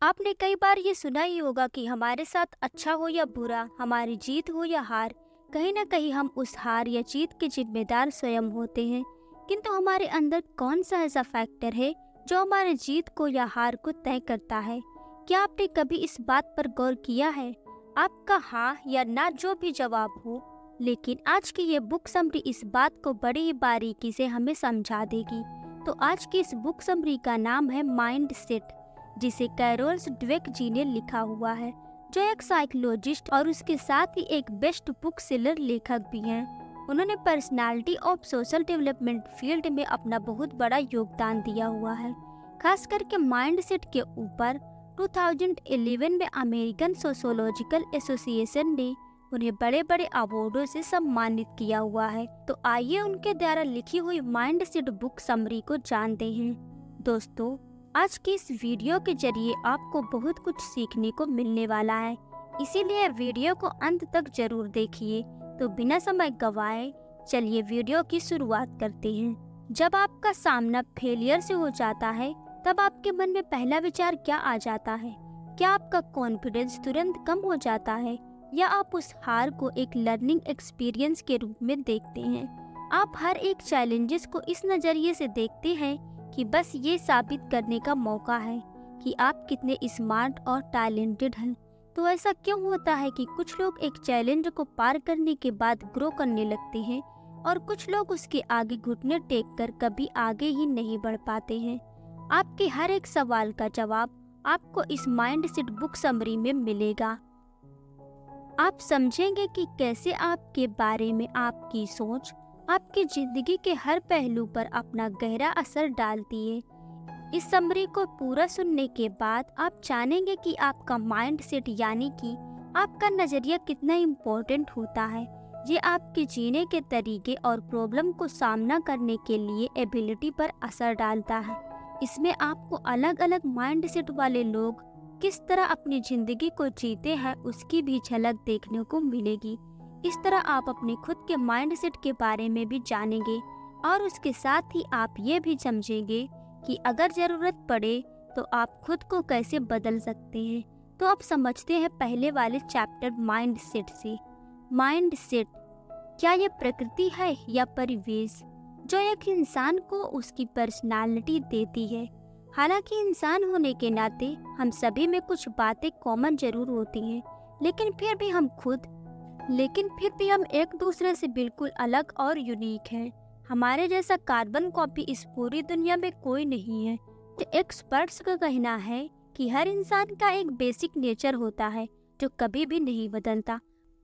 आपने कई बार ये सुना ही होगा कि हमारे साथ अच्छा हो या बुरा, हमारी जीत हो या हार, कहीं ना कहीं हम उस हार या जीत के जिम्मेदार स्वयं होते हैं। किंतु हमारे अंदर कौन सा ऐसा फैक्टर है जो हमारे जीत को या हार को तय करता है? क्या आपने कभी इस बात पर गौर किया है? आपका हाँ या ना जो भी जवाब हो, लेकिन आज की ये बुक समरी इस बात को बड़ी ही बारीकी से हमें समझा देगी। तो आज की इस बुक समरी का नाम है माइंड सेट, जिसे कैरोल्स ड्वेक जी ने लिखा हुआ है, जो एक साइकोलॉजिस्ट और उसके साथ ही एक बेस्ट बुक सेलर लेखक भी हैं। उन्होंने पर्सनालिटी और सोशल डेवलपमेंट फील्ड में अपना बहुत बड़ा योगदान दिया हुआ है। खास करके माइंड सेट के ऊपर 2011 में अमेरिकन सोशोलॉजिकल एसोसिएशन ने उन्हें बड़े बड़े अवार्डों से सम्मानित किया हुआ है। तो आइए उनके द्वारा लिखी हुई माइंड सेट बुक समरी को जानते हैं। दोस्तों, आज की इस वीडियो के जरिए आपको बहुत कुछ सीखने को मिलने वाला है, इसीलिए वीडियो को अंत तक जरूर देखिए। तो बिना समय गवाए चलिए वीडियो की शुरुआत करते हैं। जब आपका सामना फेलियर से हो जाता है, तब आपके मन में पहला विचार क्या आ जाता है? क्या आपका कॉन्फिडेंस तुरंत कम हो जाता है, या आप उस हार को एक लर्निंग एक्सपीरियंस के रूप में देखते हैं? आप हर एक चैलेंजेस को इस नजरिए से देखते हैं कि बस ये साबित करने का मौका है कि आप कितने स्मार्ट और टैलेंटेड हैं। तो ऐसा क्यों होता है कि कुछ लोग एक चैलेंज को पार करने के बाद ग्रो करने लगते हैं और कुछ लोग उसके आगे घुटने टेक कर कभी आगे ही नहीं बढ़ पाते हैं? आपके हर एक सवाल का जवाब आपको इस माइंड सेट बुक समरी में मिलेगा। आप समझेंगे कि कैसे आपके बारे में आपकी सोच आपकी जिंदगी के हर पहलू पर अपना गहरा असर डालती है। इस समरी को पूरा सुनने के बाद आप जानेंगे कि आपका माइंड सेट यानी कि आपका नजरिया कितना इम्पोर्टेंट होता है। ये आपके जीने के तरीके और प्रॉब्लम को सामना करने के लिए एबिलिटी पर असर डालता है। इसमें आपको अलग अलग माइंड सेट वाले लोग किस तरह अपनी जिंदगी को जीते हैं उसकी भी झलक देखने को मिलेगी। इस तरह आप अपने खुद के माइंड सेट के बारे में भी जानेंगे और उसके साथ ही आप ये भी समझेंगे कि अगर ज़रूरत पड़े तो आप खुद को कैसे बदल सकते हैं। तो आप समझते हैं पहले वाले चैप्टर माइंड सेट से। माइंड सेट क्या ये प्रकृति है या परिवेश जो एक इंसान को उसकी पर्सनालिटी देती है? हालांकि इंसान होने के नाते हम सभी में कुछ बातें कॉमन जरूर होती हैं, लेकिन फिर भी हम एक दूसरे से बिल्कुल अलग और यूनिक हैं। हमारे जैसा कार्बन कॉपी इस पूरी दुनिया में कोई नहीं है। तो एक्सपर्ट्स का कहना है कि हर इंसान का एक बेसिक नेचर होता है जो कभी भी नहीं बदलता।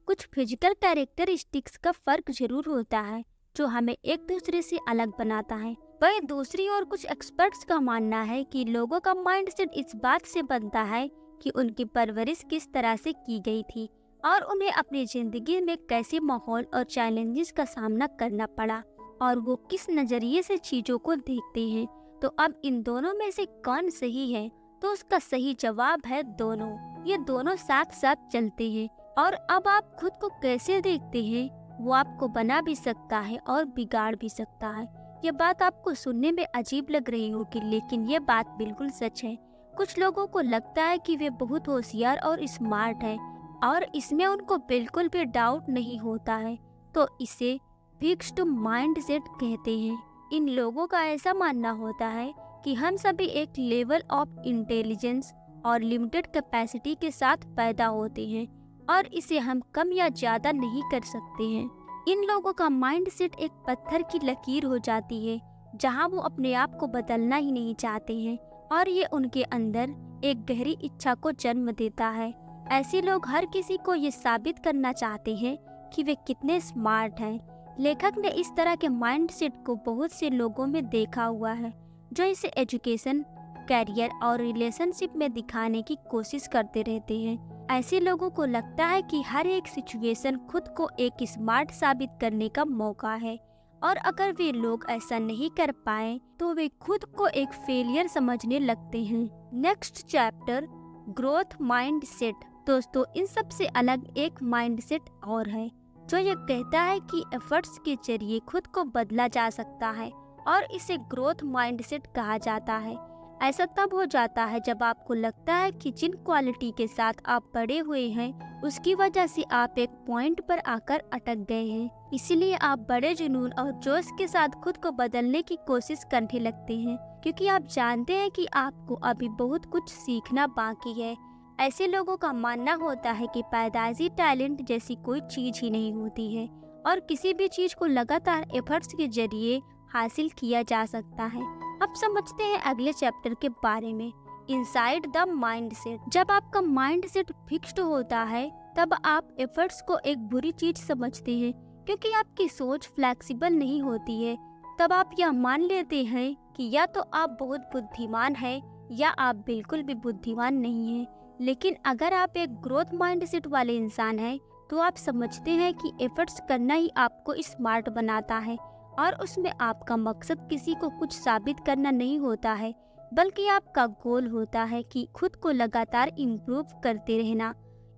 कुछ फिजिकल कैरेक्टरिस्टिक्स का फर्क जरूर होता है जो हमें एक दूसरे से अलग बनाता है। वहीं दूसरी ओर कुछ एक्सपर्ट्स का मानना है कि लोगों का माइंडसेट इस बात से बनता है कि उनकी परवरिश किस तरह से की गई थी और उन्हें अपनी जिंदगी में कैसे माहौल और चैलेंजेस का सामना करना पड़ा और वो किस नजरिए से चीजों को देखते हैं। तो अब इन दोनों में से कौन सही है? तो उसका सही जवाब है दोनों। ये दोनों साथ साथ चलते हैं और अब आप खुद को कैसे देखते हैं वो आपको बना भी सकता है और बिगाड़ भी सकता है। ये बात आपको सुनने में अजीब लग रही होगी, लेकिन ये बात बिल्कुल सच है। कुछ लोगों को लगता है कि वे बहुत होशियार और स्मार्ट हैं और इसमें उनको बिल्कुल भी डाउट नहीं होता है। तो इसे फिक्स्ड माइंडसेट कहते हैं। इन लोगों का ऐसा मानना होता है कि हम सभी एक लेवल ऑफ इंटेलिजेंस और लिमिटेड कैपेसिटी के साथ पैदा होते हैं और इसे हम कम या ज्यादा नहीं कर सकते हैं। इन लोगों का माइंडसेट एक पत्थर की लकीर हो जाती है जहां वो अपने आप को बदलना ही नहीं चाहते हैं और ये उनके अंदर एक गहरी इच्छा को जन्म देता है। ऐसे लोग हर किसी को ये साबित करना चाहते हैं कि वे कितने स्मार्ट हैं। लेखक ने इस तरह के माइंडसेट को बहुत से लोगों में देखा हुआ है जो इसे एजुकेशन, कैरियर और रिलेशनशिप में दिखाने की कोशिश करते रहते हैं। ऐसे लोगों को लगता है कि हर एक सिचुएशन खुद को एक स्मार्ट साबित करने का मौका है और अगर वे लोग ऐसा नहीं कर पाए तो वे खुद को एक फेलियर समझने लगते हैं। Next chapter growth mindset. दोस्तों, इन सब से अलग एक माइंडसेट और है जो ये कहता है कि एफर्ट्स के जरिए खुद को बदला जा सकता है और इसे ग्रोथ माइंडसेट कहा जाता है। ऐसा तब हो जाता है जब आपको लगता है कि जिन क्वालिटी के साथ आप बड़े हुए हैं उसकी वजह से आप एक पॉइंट पर आकर अटक गए हैं। इसीलिए आप बड़े जुनून और जोश के साथ खुद को बदलने की कोशिश करने लगते हैं, क्योंकि आप जानते हैं कि आपको अभी बहुत कुछ सीखना बाकी है। ऐसे लोगों का मानना होता है कि पैदाइशी टैलेंट जैसी कोई चीज ही नहीं होती है और किसी भी चीज को लगातार एफर्ट्स के जरिए हासिल किया जा सकता है। अब समझते हैं अगले चैप्टर के बारे में, इनसाइड द माइंडसेट। जब आपका माइंडसेट फिक्स्ड होता है तब आप एफर्ट्स को एक बुरी चीज समझते हैं, क्योंकि आपकी सोच फ्लेक्सिबल नहीं होती है। तब आप यह मान लेते हैं कि या तो आप बहुत बुद्धिमान हैं या आप बिल्कुल भी बुद्धिमान नहीं हैं। लेकिन अगर आप एक ग्रोथ माइंडसेट वाले इंसान हैं तो आप समझते हैं कि एफर्ट्स करना ही आपको स्मार्ट बनाता है और उसमें आपका मकसद किसी को कुछ साबित करना नहीं होता है, बल्कि आपका गोल होता है कि खुद को लगातार इम्प्रूव करते रहना।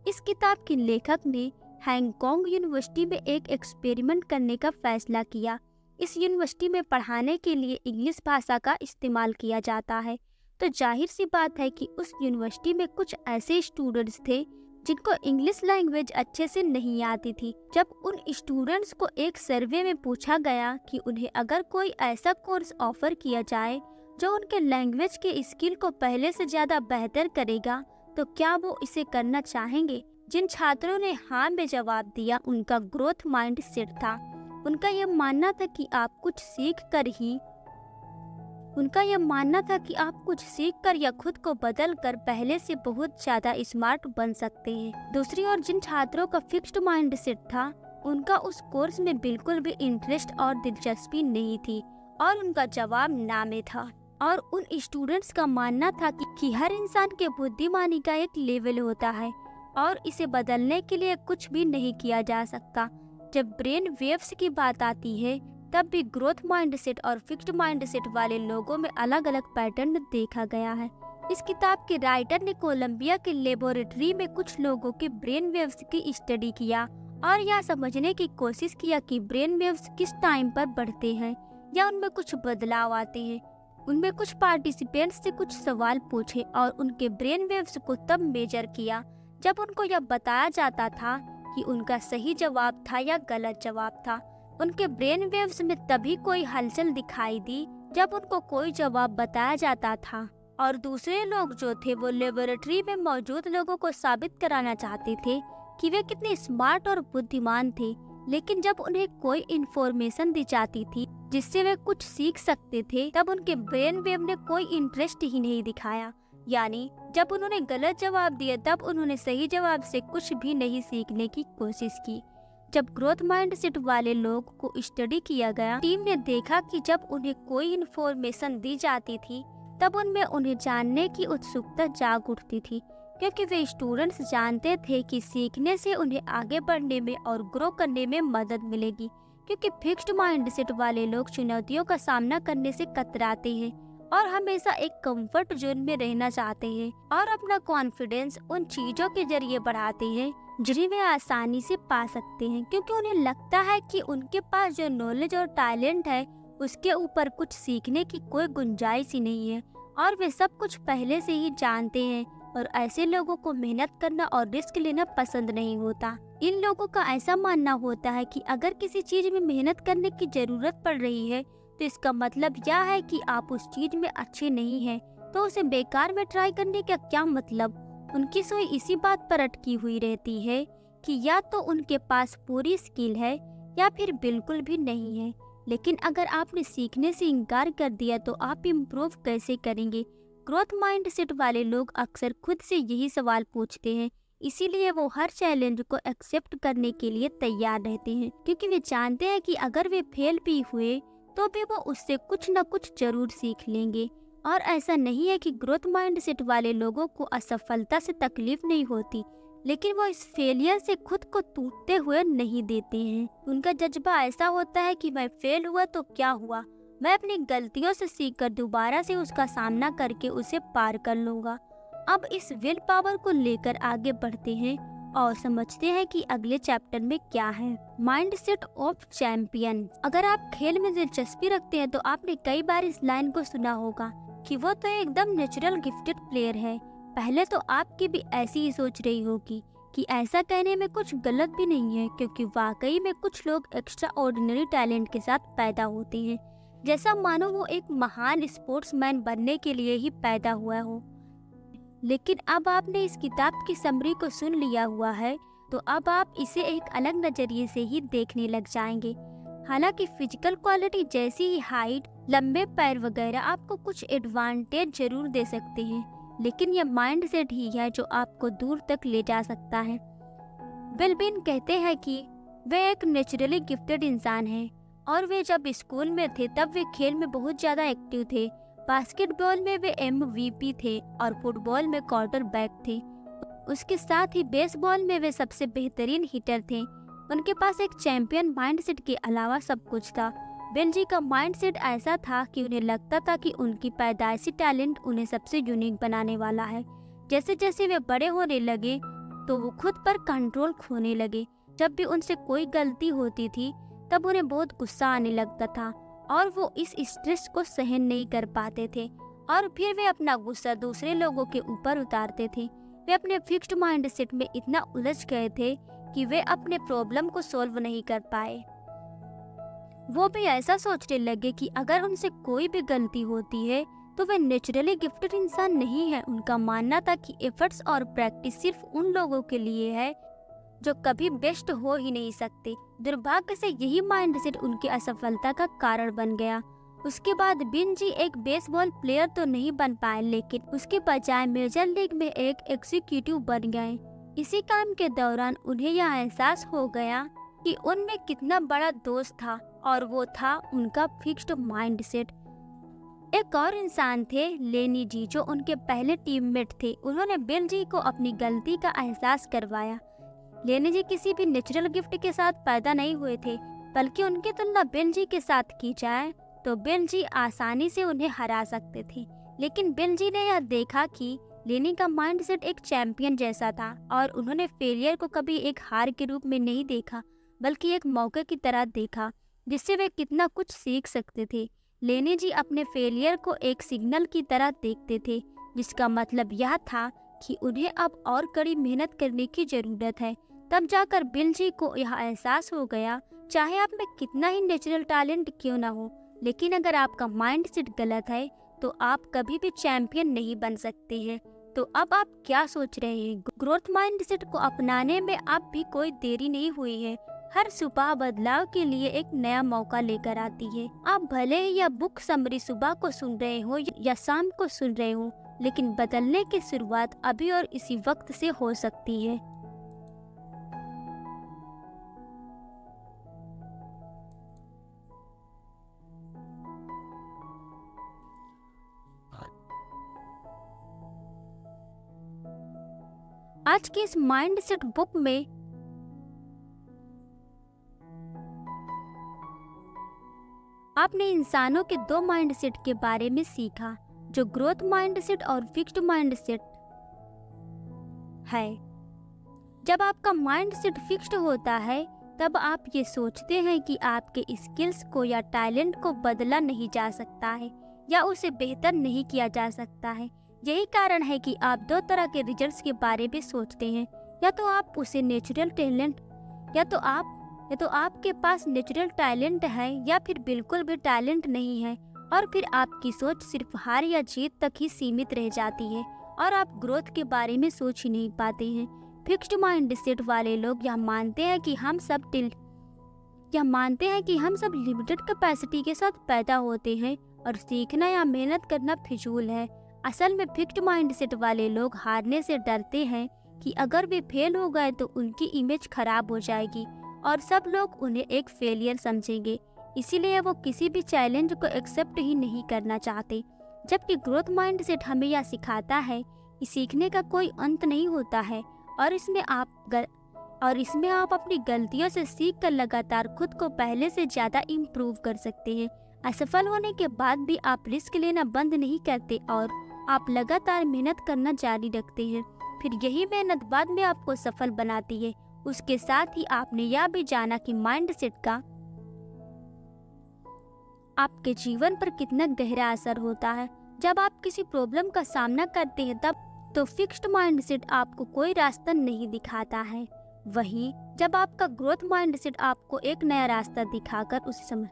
इस किताब के लेखक ने हैंगकांग यूनिवर्सिटी में एक एक्सपेरिमेंट करने का फैसला किया। इस यूनिवर्सिटी में पढ़ाने के लिए इंग्लिश भाषा का इस्तेमाल किया जाता है, तो जाहिर सी बात है कि उस यूनिवर्सिटी में कुछ ऐसे स्टूडेंट्स थे जिनको इंग्लिश लैंग्वेज अच्छे से नहीं आती थी। जब उन स्टूडेंट्स को एक सर्वे में पूछा गया कि उन्हें अगर कोई ऐसा कोर्स ऑफर किया जाए जो उनके लैंग्वेज के स्किल को पहले से ज्यादा बेहतर करेगा, तो क्या वो इसे करना चाहेंगे। जिन छात्रों ने हाँ में जवाब दिया उनका ग्रोथ माइंडसेट था। उनका यह मानना था कि आप कुछ सीख कर या खुद को बदल कर पहले से बहुत ज्यादा स्मार्ट बन सकते हैं। दूसरी ओर जिन छात्रों का फिक्स्ड माइंडसेट था उनका उस कोर्स में बिल्कुल भी इंटरेस्ट और दिलचस्पी नहीं थी और उनका जवाब ना में था। और उन स्टूडेंट्स का मानना था कि हर इंसान के बुद्धिमानी का एक लेवल होता है और इसे बदलने के लिए कुछ भी नहीं किया जा सकता। जब ब्रेन वेव्स की बात आती है तब भी ग्रोथ माइंडसेट और फिक्स्ड माइंडसेट वाले लोगों में अलग अलग पैटर्न देखा गया है। इस किताब के राइटर ने कोलंबिया के लेबोरेटरी में कुछ लोगों के ब्रेन वेव्स की स्टडी किया और यह समझने की कोशिश किया कि ब्रेन वेव्स किस टाइम पर बढ़ते हैं या उनमें कुछ बदलाव आते हैं। उनमें कुछ पार्टिसिपेंट्स से कुछ सवाल पूछे और उनके ब्रेन वेव्स को तब मेजर किया जब उनको यह बताया जाता था कि उनका सही जवाब था या गलत जवाब था। उनके ब्रेन वेव्स में तभी कोई हलचल दिखाई दी जब उनको कोई जवाब बताया जाता था और दूसरे लोग जो थे वो लेबोरेटरी में मौजूद लोगों को साबित कराना चाहते थे कि वे कितने स्मार्ट और बुद्धिमान थे। लेकिन जब उन्हें कोई इन्फॉर्मेशन दी जाती थी जिससे वे कुछ सीख सकते थे तब उनके ब्रेन वेव ने कोई इंटरेस्ट ही नहीं दिखाया। यानी जब उन्होंने गलत जवाब दिया तब उन्होंने सही जवाब से कुछ भी नहीं सीखने की कोशिश की। जब ग्रोथ माइंडसेट वाले लोग को स्टडी किया गया, टीम ने देखा कि जब उन्हें कोई इन्फॉर्मेशन दी जाती थी तब उनमें उन्हें जानने की उत्सुकता जाग उठती थी, क्योंकि वे स्टूडेंट्स जानते थे कि सीखने से उन्हें आगे बढ़ने में और ग्रो करने में मदद मिलेगी। क्योंकि फिक्स्ड माइंडसेट वाले लोग चुनौतियों का सामना करने से कतराते हैं और हमेशा एक कंफर्ट जोन में रहना चाहते हैं और अपना कॉन्फिडेंस उन चीजों के जरिए बढ़ाते हैं जिन्हें वे आसानी से पा सकते हैं, क्योंकि उन्हें लगता है कि उनके पास जो नॉलेज और टैलेंट है उसके ऊपर कुछ सीखने की कोई गुंजाइश ही नहीं है और वे सब कुछ पहले से ही जानते हैं। और ऐसे लोगों को मेहनत करना और रिस्क लेना पसंद नहीं होता। इन लोगों का ऐसा मानना होता है कि अगर किसी चीज में मेहनत करने की जरूरत पड़ रही है तो इसका मतलब यह है कि आप उस चीज में अच्छे नहीं हैं, तो उसे बेकार में ट्राई करने का क्या मतलब। उनकी सोच इसी बात पर अटकी हुई रहती है कि या तो उनके पास पूरी स्किल है या फिर बिल्कुल भी नहीं है। लेकिन अगर आपने सीखने से इनकार कर दिया तो आप इम्प्रूव कैसे करेंगे। ग्रोथ माइंडसेट वाले लोग अक्सर खुद से यही सवाल पूछते हैं, इसीलिए वो हर चैलेंज को एक्सेप्ट करने के लिए तैयार रहते हैं, क्योंकि वे जानते हैं कि अगर वे फेल भी हुए तो भी वो उससे कुछ न कुछ जरूर सीख लेंगे। और ऐसा नहीं है कि ग्रोथ माइंडसेट वाले लोगों को असफलता से तकलीफ नहीं होती, लेकिन वो इस फेलियर से खुद को टूटते हुए नहीं देते हैं। उनका जज्बा ऐसा होता है कि मैं फेल हुआ तो क्या हुआ, मैं अपनी गलतियों से सीखकर दोबारा से उसका सामना करके उसे पार कर लूंगा। अब इस विल पावर को लेकर आगे बढ़ते हैं और समझते हैं कि अगले चैप्टर में क्या है। Mindset of champion. अगर आप खेल में दिलचस्पी रखते हैं तो आपने कई बार इस लाइन को सुना होगा, कि वो तो एकदम नेचुरल गिफ्टेड प्लेयर है। पहले तो आपकी भी ऐसी ही सोच रही होगी कि ऐसा कहने में कुछ गलत भी नहीं है, क्योंकि वाकई में कुछ लोग एक्स्ट्रा ऑर्डिनरी टैलेंट के साथ पैदा होते हैं, जैसा मानो वो एक महान स्पोर्ट्समैन बनने के लिए ही पैदा हुआ हो। लेकिन अब आपने इस किताब की समरी को सुन लिया हुआ है, तो अब आप इसे एक अलग नजरिए से ही देखने लग जाएंगे। हालांकि फिजिकल क्वालिटी जैसी ही हाइट, लंबे पैर वगैरह आपको कुछ एडवांटेज जरूर दे सकते हैं, लेकिन यह माइंड सेट ही है जो आपको दूर तक ले जा सकता है। बिल बिन कहते हैं कि वे एक नेचुरली गिफ्टेड इंसान हैं और वे जब स्कूल में थे तब वे खेल में बहुत ज़्यादा एक्टिव थे। बास्केटबॉल में वे MVP थे और फुटबॉल में क्वार्टरबैक थे। उसके साथ ही बेसबॉल में वे सबसे बेहतरीन हिटर थे। उनके पास एक चैंपियन माइंडसेट के अलावा सब कुछ था। बिल जी का माइंडसेट ऐसा था कि उन्हें लगता था कि उनकी पैदाइशी टैलेंट उन्हें सबसे यूनिक बनाने वाला है। जैसे जैसे वे बड़े होने लगे तो वो खुद पर कंट्रोल खोने लगे। जब भी उनसे कोई गलती होती थी तब उन्हें बहुत गुस्सा आने लगता था और वो इस स्ट्रेस को सहन नहीं कर पाते थे और फिर वे अपना गुस्सा दूसरे लोगों के ऊपर उतारते थे। वे अपने फिक्स्ड माइंडसेट में इतना उलझ गए थे कि वे अपने प्रॉब्लम को सॉल्व नहीं कर पाए। वो भी ऐसा सोचने लगे कि अगर उनसे कोई भी गलती होती है तो वे नेचुरली गिफ्टेड इंसान नहीं है। उनका मानना था कि एफर्ट्स और प्रैक्टिस सिर्फ उन लोगों के लिए है जो कभी बेस्ट हो ही नहीं सकते। दुर्भाग्य से यही माइंडसेट उनकी असफलता का कारण बन गया। उसके बाद बिन जी एक बेसबॉल प्लेयर तो नहीं बन पाए, लेकिन उसके बजाय मेजर लीग में एक एग्जीक्यूटिव बन गए। इसी काम के दौरान उन्हें यह एहसास हो गया कि उनमें कितना बड़ा दोस्त था और वो था उनका फिक्स्ड माइंडसेट। एक और इंसान थे लेनी जी, जो उनके पहले टीममेट थे। उन्होंने बिल जी को अपनी गलती का एहसास करवाया। लेनी जी किसी भी नेचुरल गिफ्ट के साथ पैदा नहीं हुए थे, बल्कि उनकी तुलना बिल जी के साथ की जाए तो बिल जी आसानी से उन्हें हरा सकते थे। लेकिन बिल जी ने यह देखा कि लेनी का माइंडसेट एक चैंपियन जैसा था और उन्होंने फेलियर को कभी एक हार के रूप में नहीं देखा, बल्कि एक मौके की तरह देखा जिससे वे कितना कुछ सीख सकते थे। लेनी जी अपने फेलियर को एक सिग्नल की तरह देखते थे, जिसका मतलब यह था कि उन्हें अब और कड़ी मेहनत करने की जरूरत है। तब जाकर बिल जी को यह एहसास हो गया, चाहे आप में कितना ही नेचुरल टैलेंट क्यों ना हो, लेकिन अगर आपका माइंडसेट गलत है तो आप कभी भी चैंपियन नहीं बन सकते हैं। तो अब आप क्या सोच रहे हैं? ग्रोथ माइंडसेट को अपनाने में अब भी कोई देरी नहीं हुई है। हर सुबह बदलाव के लिए एक नया मौका लेकर आती है। आप भले ही यह बुक समरी सुबह को सुन रहे हो या शाम को सुन रहे हो, लेकिन बदलने की शुरुआत अभी और इसी वक्त से हो सकती है। आज की इस माइंडसेट बुक में आपने इंसानों के दो माइंडसेट के बारे में सीखा, जो ग्रोथ माइंडसेट और फिक्स्ड माइंडसेट है। जब आपका माइंडसेट फिक्स्ड होता है तब आप ये सोचते हैं कि आपके स्किल्स को या टैलेंट को बदला नहीं जा सकता है या उसे बेहतर नहीं किया जा सकता है। यही कारण है कि आप दो तरह के रिजल्ट्स के बारे में सोचते हैं, या तो आप उसे नेचुरल टैलेंट या तो आपके पास नेचुरल टैलेंट है या फिर बिल्कुल भी टैलेंट नहीं है, और फिर आपकी सोच सिर्फ हार या जीत तक ही सीमित रह जाती है और आप ग्रोथ के बारे में सोच ही नहीं पाते हैं। फिक्स्ड माइंडसेट वाले लोग यह मानते हैं कि हम सब लिमिटेड कैपेसिटी के साथ पैदा होते हैं और सीखना या मेहनत करना फिजूल है। असल में फिक्स्ड माइंडसेट वाले लोग हारने से डरते हैं कि अगर वे फेल हो गए तो उनकी इमेज खराब हो जाएगी और सब लोग उन्हें एक फेलियर समझेंगे। इसीलिए वो किसी भी चैलेंज को एक्सेप्ट ही नहीं करना चाहते। जबकि ग्रोथ माइंडसेट हमें यह सिखाता है कि सीखने का कोई अंत नहीं होता है और इसमें आप अपनी गलतियों से सीखकर लगातार खुद को पहले से ज़्यादा इम्प्रूव कर सकते हैं। असफल होने के बाद भी आप रिस्क लेना बंद नहीं करते और आप लगातार मेहनत करना जारी रखते हैं। फिर यही मेहनत बाद में आपको सफल बनाती है। उसके साथ ही आपने यह भी जाना कि माइंडसेट का आपके जीवन पर कितना गहरा असर होता है। जब आप किसी प्रॉब्लम का सामना करते हैं तब तो फिक्स्ड माइंडसेट आपको कोई रास्ता नहीं दिखाता है। वहीं जब आपका ग्रोथ माइंडसेट आपको एक नया रास्ता दिखाकर उस समय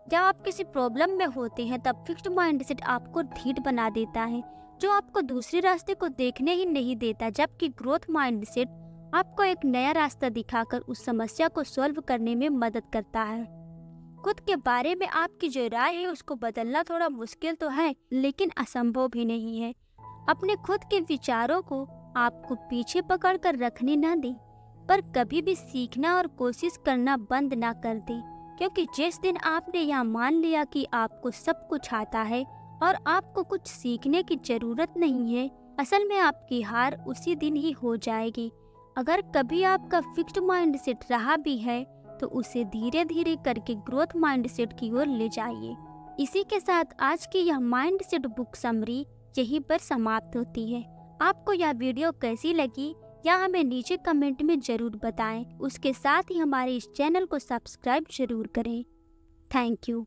जब आप किसी प्रॉब्लम में होते हैं तब फिक्स्ड माइंडसेट आपको ढीठ बना देता है, जो आपको दूसरे रास्ते को देखने ही नहीं देता, जबकि ग्रोथ माइंडसेट आपको एक नया रास्ता दिखाकर उस समस्या को सॉल्व करने में मदद करता है। खुद के बारे में आपकी जो राय है उसको बदलना थोड़ा मुश्किल तो है, लेकिन असंभव भी नहीं है। अपने खुद के विचारों को आपको पीछे पकड़ कर रखने न दें, पर कभी भी सीखना और कोशिश करना बंद ना कर दें, क्योंकि जिस दिन आपने यह मान लिया कि आपको सब कुछ आता है और आपको कुछ सीखने की जरूरत नहीं है, असल में आपकी हार उसी दिन ही हो जाएगी। अगर कभी आपका फिक्स्ड माइंडसेट रहा भी है तो उसे धीरे धीरे करके ग्रोथ माइंडसेट की ओर ले जाइए। इसी के साथ आज की यह माइंडसेट बुक समरी यहीं पर समाप्त होती है। आपको यह वीडियो कैसी लगी या हमें नीचे कमेंट में जरूर बताएं। उसके साथ ही हमारे इस चैनल को सब्सक्राइब जरूर करें। Thank you.